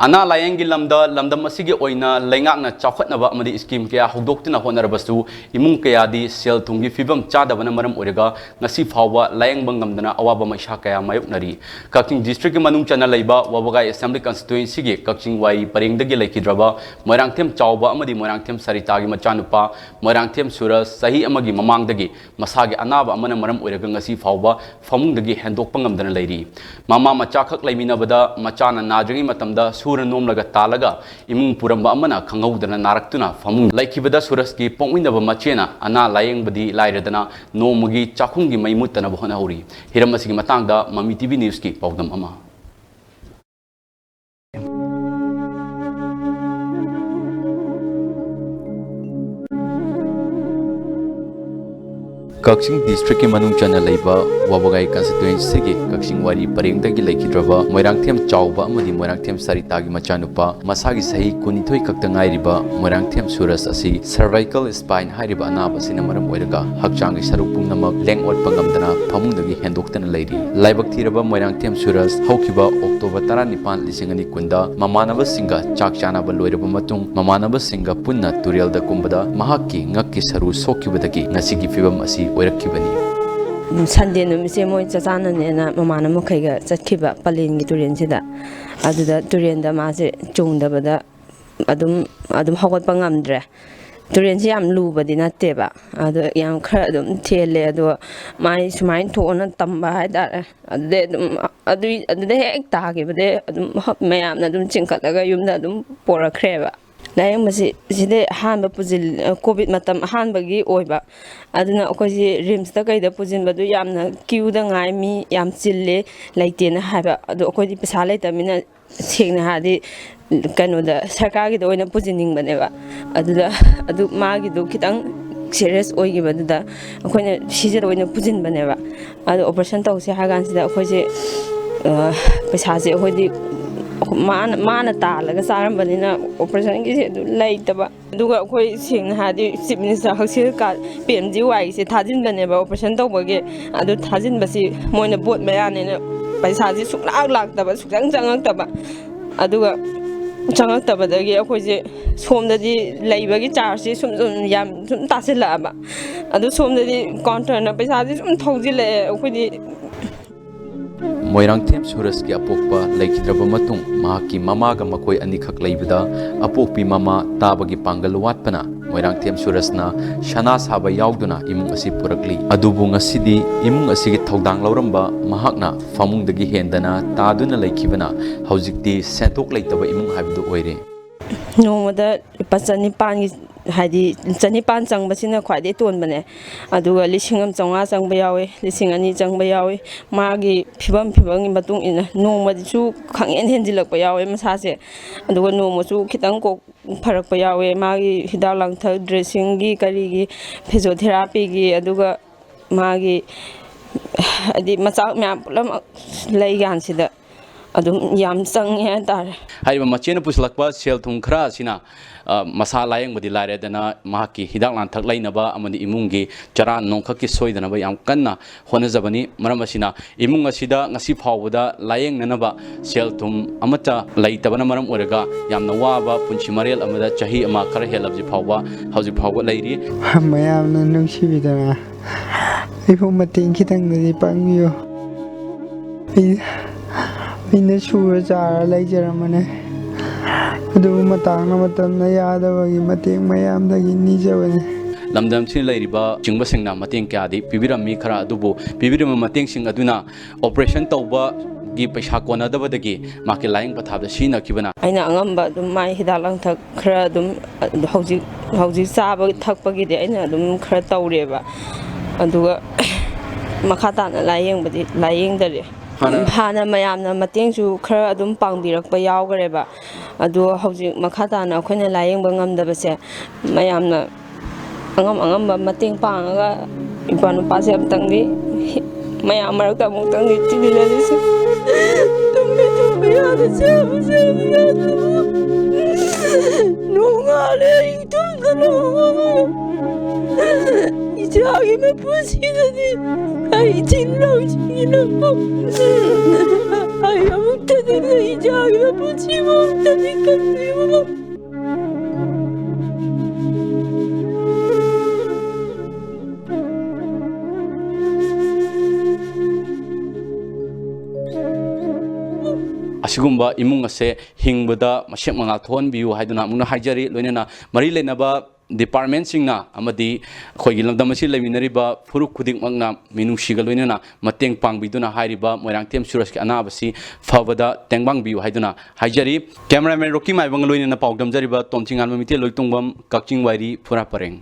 ꯑꯅꯥ ꯂꯥꯌꯦꯡꯒꯤ ꯂꯝꯗꯝ ꯑꯁꯤꯒꯤ ꯑꯣꯏꯅ ꯂꯩꯉꯥꯛꯅ ꯆꯥꯎꯈꯠꯅꯕ ꯑꯃꯗꯤ ꯁ꯭ꯀꯤꯝ ꯀꯌꯥ ꯍꯧꯗꯣꯛꯇꯨꯅ ꯍꯣꯠꯅꯔꯕꯁꯨ ꯏꯃꯨꯡ ꯀꯌꯥꯗꯤ ꯁꯦꯜ ꯊꯨꯝꯒꯤ ꯐꯤꯕꯝ ꯆꯥꯗꯕꯅ ꯃꯔꯝ ꯑꯣꯏꯔꯒ ꯉꯁꯤ ꯐꯥꯎꯕ ꯂꯥꯌꯦꯡꯕ ꯉꯝꯗꯅ ꯑꯋꯥꯕ ꯃꯩꯁꯥ ꯀꯌꯥ ꯃꯥꯌꯣꯛꯅꯔꯤ ꯀꯛꯆꯤꯡ ꯗꯤꯁꯇ꯭ꯔꯤꯛꯀꯤ ꯃꯅꯨꯡ ꯆꯟꯅ ꯂꯩꯕ ꯋꯥꯕꯒꯥꯏ ꯑꯦꯁꯦꯝꯕ꯭ꯂꯤ ꯀꯟꯁꯇꯤꯇꯨꯌꯦꯟꯁꯤꯒꯤ ꯀꯛꯆꯤꯡ ꯋꯥꯏꯔꯤ ꯄꯔꯦꯡꯗꯒꯤ ꯂꯩꯈꯤꯗ꯭ꯔꯕ ꯃꯣꯏꯔꯥꯡꯊꯦꯝ ꯆꯥꯎꯕ ꯑꯃꯗꯤ ꯃꯣꯏꯔꯥꯡꯊꯦꯝ ꯁꯔꯤꯇꯥꯒꯤ ꯃꯆꯥꯅꯨꯄꯥ ꯃꯣꯏꯔꯥꯡꯊꯦꯝ ꯁꯨꯔꯖ ꯆꯍꯤ ꯑꯃꯒꯤ ꯃꯃꯥꯡꯗꯒꯤ ꯃꯁꯥꯒꯤ ꯑꯅꯥꯕ ꯑꯃꯅ ꯃꯔꯝ ꯑꯣꯏꯔꯒ ꯉꯁꯤ ꯐꯥꯎꯕ ꯐꯃꯨꯡꯗꯒꯤ ꯍꯦꯟꯗꯣꯛꯄ ꯉꯝꯗꯅ ꯂꯩꯔꯤ ꯃꯃꯥ ꯃꯆꯥꯈꯛ ꯂꯩꯃꯤꯟꯅꯕꯗ ꯃꯆꯥꯅ ꯅꯥꯗ꯭ꯔꯤꯉꯩ ꯃꯇꯝꯗ ꯁꯨꯔ ꯅꯣꯝꯂꯒ ꯇꯥꯜꯂꯒ ꯏꯃꯨꯡ ꯄꯨꯔꯝꯕ ꯑꯃꯅ ꯈꯪꯍꯧꯗꯅ ꯅꯥꯔꯛꯇꯨꯅ ꯐꯃꯨꯡ ꯂꯩꯈꯤꯕꯗ ꯁꯨꯔꯖꯀꯤ ꯄꯣꯛꯃꯤꯟꯅꯕ ꯃꯆꯦꯅ ꯑꯅꯥ ꯂꯥꯌꯦꯡꯕꯗꯤ ꯂꯥꯏꯔꯗꯅ ꯅꯣꯡꯃꯒꯤ ꯆꯥꯛꯈꯨꯝꯒꯤ ꯃꯩ ꯃꯨꯠꯇꯅꯕ ꯍꯣꯠꯅꯍꯧꯔꯤ ꯍꯤꯔꯝ ꯑꯁꯤꯒꯤ ꯃꯇꯥꯡꯗ ꯃꯃꯤ ꯇꯤꯚꯤ ꯅ꯭ꯌꯨꯁꯀꯤ ꯄꯥꯎꯗꯝ ꯑꯃ ꯀꯛꯆꯤꯡ ꯗꯤꯁꯇ꯭ꯔꯤꯛꯀꯤ ꯃꯅꯨꯡ ꯆꯟꯅ ꯂꯩꯕ ꯋꯥꯕꯒꯥꯏ ꯀꯟꯁꯇꯤꯇꯨꯌꯦꯟꯁꯤꯒꯤ ꯀꯛꯆꯤꯡ ꯋꯥꯏꯔꯤ ꯄꯔꯦꯡꯗꯒꯤ ꯂꯩꯈꯤꯗ꯭ꯔꯕ ꯃꯣꯏꯔꯥꯡꯊꯦꯝ ꯆꯥꯎꯕ ꯑꯃꯗꯤ ꯃꯣꯏꯔꯥꯡꯊꯦꯝ ꯁꯔꯤꯇꯥꯒꯤ ꯃꯆꯥꯅꯨꯄꯥ ꯃꯁꯥꯒꯤ ꯆꯍꯤ 22 ꯈꯛꯇ ꯉꯥꯏꯔꯤꯕ ꯃꯣꯏꯔꯥꯡꯊꯦꯝ ꯁꯨꯔꯖ ꯑꯁꯤ ꯁꯔꯚꯥꯏꯀꯜ ꯁ꯭ꯄꯥꯏꯟ ꯍꯥꯏꯔꯤꯕ ꯑꯅꯥꯕ ꯑꯁꯤꯅ ꯃꯔꯝ ꯑꯣꯏꯔꯒ ꯍꯛꯆꯥꯡꯒꯤ ꯁꯔꯨꯛ ꯄꯨꯝꯅꯃꯛ ꯂꯦꯡ-ꯑꯣꯠꯄ ꯉꯝꯗꯅ ꯐꯃꯨꯡꯗꯒꯤ ꯍꯦꯟꯗꯣꯛꯇꯅ ꯂꯩꯔꯤ ꯂꯥꯏꯕꯛ ꯊꯤꯔꯕ ꯃꯣꯏꯔꯥꯡꯊꯦꯝ ꯁꯨꯔꯖ ꯍꯧꯈꯤꯕ ꯑꯣꯛꯇꯣꯕꯔ 19, 2020ꯗ ꯃꯃꯥꯟꯅꯕꯁꯤꯡꯒ ꯆꯥꯛ ꯆꯥꯅꯕ ꯂꯣꯏꯔꯕ ꯃꯇꯨꯡ ꯃꯃꯥꯟꯅꯕꯁꯤꯡꯒ ꯄꯨꯟꯅ ꯇꯨꯔꯦꯜꯗ ꯀꯨꯝꯕꯗ ꯃꯍꯥꯛꯀꯤ ꯉꯛꯀꯤ ꯁꯔꯨ ꯁꯣꯛꯈꯤꯕꯗꯒꯤ ꯉꯁꯤꯒꯤ ꯐꯤꯕꯝ ꯑꯁꯤ ꯑꯣꯏꯔꯛꯈꯤꯕꯅꯤ ꯁꯟꯗꯦ ꯅꯨꯃꯤꯠꯁꯦ ꯃꯣꯏ ꯆꯥꯆꯥꯅꯅꯦꯅ ꯃꯃꯥꯟꯅꯕ ꯃꯈꯩꯒ ꯆꯠꯈꯤꯕ ꯄꯂꯦꯟꯒꯤ ꯇꯨꯔꯦꯟꯁꯤꯗ ꯑꯗꯨꯗ ꯇꯨꯔꯦꯟꯗ ꯃꯥꯁꯦ ꯆꯣꯡꯗꯕꯗ ꯑꯗꯨꯝ ꯍꯧꯒꯠꯄ ꯉꯝꯗ꯭ꯔꯦ ꯇꯨꯔꯦꯟꯁꯤ ꯌꯥꯝ ꯂꯨꯕꯗꯤ ꯅꯠꯇꯦꯕ ꯑꯗꯣ ꯌꯥꯝ ꯈꯔ ꯑꯗꯨꯝ ꯊꯦꯜꯂꯦ ꯑꯗꯣ ꯃꯥꯏ ꯁꯨꯃꯥꯏꯅ ꯊꯣꯛꯑꯅ ꯇꯝꯕ ꯍꯥꯏꯇꯥꯔꯦ ꯑꯗꯨꯗ ꯍꯦꯛ ꯇꯥꯈꯤꯕꯗꯩ ꯑꯗꯨꯝ ꯃꯌꯥꯝꯅ ꯑꯗꯨꯝ ꯆꯤꯡꯈꯠꯂꯒ ꯌꯨꯝꯗ ꯑꯗꯨꯝ ꯄꯣꯔꯛꯈ꯭ꯔꯦꯕ ꯂꯥꯌꯦꯡꯕꯁꯤ ꯁꯤꯗꯩ ꯑꯍꯥꯟꯕ ꯀꯣꯚꯤꯗ ꯃꯇꯝ ꯑꯍꯥꯟꯕꯒꯤ ꯑꯣꯏꯕ ꯑꯗꯨꯅ ꯑꯩꯈꯣꯏꯁꯤ ꯔꯤꯝꯁꯇ ꯀꯩꯗ ꯄꯨꯁꯤꯟꯕꯗꯨ ꯌꯥꯝꯅ ꯀ꯭ꯌꯨꯗ ꯉꯥꯏ ꯃꯤ ꯌꯥꯝ ꯆꯤꯜꯂꯦ ꯂꯩꯇꯦꯅ ꯍꯥꯏꯕ ꯑꯗꯣ ꯑꯩꯈꯣꯏꯗꯤ ꯄꯩꯁꯥ ꯂꯩꯇꯕꯅꯤꯅ ꯁꯦꯡꯅ ꯍꯥꯏꯔꯗꯤ ꯀꯩꯅꯣꯗ ꯁꯔꯀꯥꯔꯒꯤꯗ ꯑꯣꯏꯅ ꯄꯨꯁꯤꯟꯅꯤꯡꯕꯅꯦꯕ ꯑꯗꯨ ꯃꯥꯒꯤꯗꯨ ꯈꯤꯇꯪ ꯁꯦꯔꯤꯌꯁ ꯑꯣꯏꯈꯤꯕꯗꯨꯗ ꯑꯩꯈꯣꯏꯅ ꯁꯤꯖꯗ ꯑꯣꯏꯅ ꯄꯨꯁꯤꯟꯕꯅꯦꯕ ꯑꯗꯣ ꯑꯣꯄꯔꯦꯁꯟ ꯇꯧꯁꯦ ꯍꯥꯏ ꯀꯥꯟꯁꯤꯗ ꯑꯩꯈꯣꯏꯁꯦ ꯄꯩꯁꯥꯁꯦ ꯑꯩꯈꯣꯗꯤ ꯃꯥꯅ ꯇꯥꯜꯂꯒ ꯆꯥꯔꯝꯕꯅꯤನ ꯑꯣꯄꯔꯦꯁꯟꯒꯤꯁꯦ ꯑꯗꯨ ꯂꯩꯇꯕ ꯑꯗꯨꯒ ꯑꯩꯈꯣꯏ ꯁꯦꯡꯅ ꯍꯥꯏꯔꯗꯤ ꯆꯤꯐ ꯃꯤꯅꯤꯁꯇꯔ ꯍꯛꯁꯦꯜ ꯀꯥꯔꯗ PMGYꯒꯤꯁꯦ ꯊꯥꯖꯤꯟꯕꯅꯦꯕ ꯑꯣꯄꯔꯦꯁꯟ ꯇꯧꯕꯒꯤ ꯑꯗꯨ ꯊꯥꯖꯤꯟꯕꯁꯤ ꯃꯣꯏꯅ ꯚꯣꯠ ꯃꯌꯥꯅꯦꯅ ꯄꯩꯁꯥꯁꯤ ꯂꯥꯛꯇꯕ ꯆꯪꯉꯛꯇꯕ ꯑꯗꯨꯒ ꯆꯪꯉꯛꯇꯕꯗꯒꯤ ꯑꯩꯈꯣꯏꯁꯦ ꯁꯣꯝꯗꯗꯤ ꯂꯩꯕꯒꯤ ꯆꯥꯔꯖꯁꯤ ꯁꯨꯝ ꯇꯥꯁꯤꯜꯂꯛꯑꯕ ꯑꯗꯨ ꯁꯣꯝꯗꯗꯤ ꯀꯥꯎꯟꯇꯔꯅ ꯄꯩꯁꯥꯁꯤ ꯁꯨꯝ ꯊꯧꯖꯤꯜꯂꯛꯑꯦ ꯑꯩꯈꯣꯏꯗꯤ ꯃꯣꯏꯔꯥꯡꯊꯦꯝ ꯁꯨꯔꯖꯀꯤ ꯑꯄꯣꯛꯄ ꯂꯩꯈꯤꯗ꯭ꯔꯕ ꯃꯇꯨꯡ ꯃꯍꯥꯛꯀꯤ ꯃꯃꯥꯒ ꯃꯈꯣꯏ ꯑꯅꯤꯈꯛ ꯂꯩꯕꯗ ꯑꯄꯣꯛꯄꯤ ꯃꯃꯥ ꯇꯥꯕꯒꯤ ꯄꯥꯡꯒꯜ ꯋꯥꯠꯄꯅ ꯃꯣꯏꯔꯥꯡꯊꯦꯝ ꯁꯨꯔꯖꯅ ꯁꯅꯥ ꯁꯥꯕ ꯌꯥꯎꯗꯨꯅ ꯏꯃꯨꯡ ꯑꯁꯤ ꯄꯨꯔꯛꯂꯤ ꯑꯗꯨꯕꯨ ꯉꯁꯤꯗꯤ ꯏꯃꯨꯡ ꯑꯁꯤꯒꯤ ꯊꯧꯗꯥꯡ ꯂꯧꯔꯝꯕ ꯃꯍꯥꯛꯅ ꯐꯃꯨꯡꯗꯒꯤ ꯍꯦꯟꯗꯅ ꯇꯥꯗꯨꯅ ꯂꯩꯈꯤꯕꯅ ꯍꯧꯖꯤꯛꯇꯤ ꯁꯦꯟꯊꯣꯛ ꯂꯩꯇꯕ ꯏꯃꯨꯡ ꯍꯥꯏꯕꯗꯨ ꯑꯣꯏꯔꯦ ꯅꯣꯡꯃꯗ ꯂꯨꯄꯥ 900ꯒꯤ ꯍꯥꯏꯗꯤ 900 ꯆꯪꯕꯁꯤꯅ ꯈ꯭ꯋꯥꯏꯗꯒꯤ ꯇꯣꯟꯕꯅꯦ ꯑꯗꯨꯒ 1,500 ꯆꯪꯕ ꯌꯥꯎꯏ 2,000 ꯆꯪꯕ ꯌꯥꯎꯏ ꯃꯥꯒꯤ ꯐꯤꯕꯝꯒꯤ ꯃꯇꯨꯡ ꯏꯟꯅ ꯅꯣꯡꯃꯗꯁꯨ ꯈꯪꯍꯦꯟ ꯍꯦꯟꯖꯤꯜꯂꯛꯄ ꯌꯥꯎꯋꯦ ꯃꯁꯥꯁꯦ ꯑꯗꯨꯒ ꯅꯣꯡꯃꯁꯨ ꯈꯤꯇꯪ ꯀꯣꯛ ꯐꯔꯛꯄ ꯌꯥꯎꯋꯦ ꯃꯥꯒꯤ ꯍꯤꯗꯥꯛ ꯂꯥꯡꯊꯛ ꯗ꯭ꯔꯦꯁꯤꯡꯒꯤ ꯀꯔꯤꯒꯤ ꯐꯤꯖꯤꯑꯣꯊꯦꯔꯥꯄꯤꯒꯤ ꯑꯗꯨꯒ ꯃꯥꯒꯤ ꯍꯥꯏꯗꯤ ꯃꯆꯥꯛ ꯃꯌꯥꯝ ꯄꯨꯝꯅꯃꯛ ꯂꯩ ꯀꯥꯟꯁꯤꯗ ꯑꯗꯨꯝ ꯌꯥꯝ ꯆꯪꯉꯦ ꯍꯥꯏꯇꯥꯔꯦ ꯍꯥꯏꯔꯤꯕ ꯃꯆꯦꯅ ꯄꯨꯁꯤꯜꯂꯛꯄ ꯁꯦꯜ ꯊꯨꯝ ꯈꯔ ꯑꯁꯤꯅ ꯃꯁꯥ ꯂꯥꯌꯦꯡꯕꯗꯤ ꯂꯥꯏꯔꯗꯅ ꯃꯍꯥꯛꯀꯤ ꯍꯤꯗꯥꯛ ꯂꯥꯡꯊꯛ ꯂꯩꯅꯕ ꯑꯃꯗꯤ ꯏꯃꯨꯡꯒꯤ ꯆꯔꯥ ꯅꯣꯡꯈꯛꯀꯤ ꯁꯣꯏꯗꯅꯕ ꯌꯥꯝ ꯀꯟꯅ ꯍꯣꯠꯅꯖꯕꯅꯤ ꯃꯔꯝ ꯑꯁꯤꯅ ꯏꯃꯨꯡ ꯑꯁꯤꯗ ꯉꯁꯤ ꯐꯥꯎꯕꯗ ꯂꯥꯌꯦꯡꯅꯅꯕ ꯁꯦꯜ ꯊꯨꯝ ꯑꯃꯠꯇ ꯂꯩꯇꯕꯅ ꯃꯔꯝ ꯑꯣꯏꯔꯒ ꯌꯥꯝꯅ ꯋꯥꯕ ꯄꯨꯟꯁꯤ ꯃꯔꯦꯜ ꯑꯃꯗ ꯆꯍꯤ ꯑꯃ ꯈꯔ ꯍꯦꯜꯂꯕꯁꯤ ꯐꯥꯎꯕ ꯍꯧꯖꯤꯛ ꯐꯥꯎꯕ ꯂꯩꯔꯤ ꯃꯌꯥꯝꯅ ꯅꯨꯡꯁꯤꯕꯤꯗꯅ ꯑꯩꯕꯨ ꯃꯇꯦꯡ ꯈꯤꯇꯪꯗꯗꯤ ꯄꯥꯡꯕꯤꯌꯨ ꯑꯩꯅ ꯁꯨꯔ ꯆꯥꯔ ꯂꯩꯖꯔꯝꯕꯅꯦ ꯑꯗꯨꯕꯨ ꯃꯇꯝꯅ ꯌꯥꯗꯕꯒꯤ ꯃꯇꯦꯡ ꯃꯌꯥꯝꯗꯒꯤ ꯅꯤꯖꯕꯅꯤ ꯂꯝꯗꯝꯁꯤꯗ ꯂꯩꯔꯤꯕ ꯆꯤꯡꯕꯁꯤꯡꯅ ꯃꯇꯦꯡ ꯀꯌꯥꯗꯤ ꯄꯤꯕꯤꯔꯝꯃꯤ ꯈꯔ ꯑꯗꯨꯕꯨ ꯄꯤꯕꯤꯔꯝꯕ ꯃꯇꯦꯡꯁꯤꯡ ꯑꯗꯨꯅ ꯑꯣꯄꯔꯦꯁꯟ ꯇꯧꯕꯒꯤ ꯄꯩꯁꯥ ꯀꯣꯟꯅꯗꯕꯗꯒꯤ ꯃꯍꯥꯛꯀꯤ ꯂꯥꯌꯦꯡ ꯄꯊꯥꯞꯇ ꯁꯤꯖꯤꯟꯅꯈꯤꯕꯅ ꯑꯩꯅ ꯑꯉꯝꯕ ꯑꯗꯨꯝ ꯃꯥꯏ ꯍꯤꯗꯥꯛ ꯂꯥꯡꯊꯛ ꯈꯔ ꯑꯗꯨꯝ ꯍꯧꯖꯤꯛ ꯆꯥꯕ ꯊꯛꯄꯒꯤꯗꯤ ꯑꯩꯅ ꯑꯗꯨꯝꯈꯔ ꯇꯧꯔꯦꯕ ꯑꯗꯨꯒ ꯃꯈꯥ ꯇꯥꯅ ꯂꯥꯌꯦꯡꯗꯔꯦ ꯍꯥꯟꯅ ꯃꯌꯥꯝꯅ ꯃꯇꯦꯡꯁꯨꯈꯔ ꯑꯗꯨꯝ ꯄꯥꯡꯕꯤꯔꯛꯄ ꯌꯥꯎꯈ꯭ꯔꯦꯕ ꯑꯗꯣ ꯍꯧꯖꯤꯛ ꯃꯈꯥ ꯇꯥꯅ ꯑꯩꯈꯣꯏꯅ ꯂꯥꯌꯦꯡꯕ ꯉꯝꯗꯕꯁꯦ ꯃꯌꯥꯝꯅ ꯑꯉꯝꯕ ꯃꯇꯦꯡ ꯄꯥꯡꯉꯒ ꯅꯨꯄꯥꯁꯦ ꯑꯃꯨꯛꯇꯪꯗꯤ ꯃꯌꯥꯝ ꯃꯔꯛꯇ ꯑꯃꯨꯛꯇꯪꯗꯤ ꯇꯤꯟꯅꯔꯤꯁꯦ ꯇꯨꯝꯕ ꯌꯥꯗ ꯆꯥꯕ ꯌꯥꯗꯕ ꯅꯣꯡꯉꯥꯜꯂꯦ ꯑꯌꯨꯛ ꯇꯨꯝꯗꯅ ꯏꯆꯥꯒꯤ ꯃꯄꯨꯟꯁꯤꯗꯗꯤ ꯑꯩ ꯆꯤꯜ ꯂꯥꯎ ꯑꯩ ꯑꯃꯨꯛꯇꯗꯤ 이자하기만 보지 못하니까요. ꯑꯁꯤꯒꯨꯝꯕ ꯏꯃꯨꯡ ꯑꯁꯦ ꯍꯤꯡꯕꯗ ꯃꯁꯦꯛ ꯃꯉꯥꯜ ꯊꯣꯛꯍꯟꯕꯤꯌꯨ ꯍꯥꯏꯗꯨꯅ ꯑꯃꯨꯛꯅ ꯍꯥꯏꯖꯔꯤ ꯂꯣꯏꯅꯅ ꯃꯔꯤ ꯂꯩꯅꯕ ꯗꯤꯄꯥꯔꯠꯃꯦꯟꯁꯤꯡꯅ ꯑꯃꯗꯤ ꯑꯩꯈꯣꯏꯒꯤ ꯂꯝꯗꯝ ꯑꯁꯤ ꯂꯩꯃꯤꯟꯅꯔꯤꯕ ꯐꯨꯔꯨꯞ ꯈꯨꯗꯤꯡꯃꯛꯅ ꯃꯤꯅꯨꯡꯁꯤꯒ ꯂꯣꯏꯅꯅ ꯃꯇꯦꯡ ꯄꯥꯡꯕꯤꯗꯨꯅ ꯍꯥꯏꯔꯤꯕ ꯃꯣꯏꯔꯥꯡꯊꯦꯝ ꯁꯨꯔꯖꯀꯤ ꯑꯅꯥꯕꯁꯤ ꯐꯕꯗ ꯇꯦꯡꯕꯥꯡꯕꯤꯌꯨ ꯍꯥꯏꯗꯨꯅ ꯍꯥꯏꯖꯔꯤ ꯀꯦꯃꯦꯔꯥꯃꯦꯟ ꯔꯣꯀꯤ ꯃꯥꯏꯕꯒ ꯂꯣꯏꯅꯅ ꯄꯥꯎ ꯗꯝꯖꯔꯤꯕ ꯇꯣꯝꯊꯤꯡꯉꯥꯟꯕ ꯃꯤꯇꯩ ꯂꯣꯏꯇꯣꯡꯕꯝ ꯀꯛꯆꯤꯡ ꯋꯥꯏꯔꯤ ꯐꯨꯔꯥ ꯄꯔꯦꯡ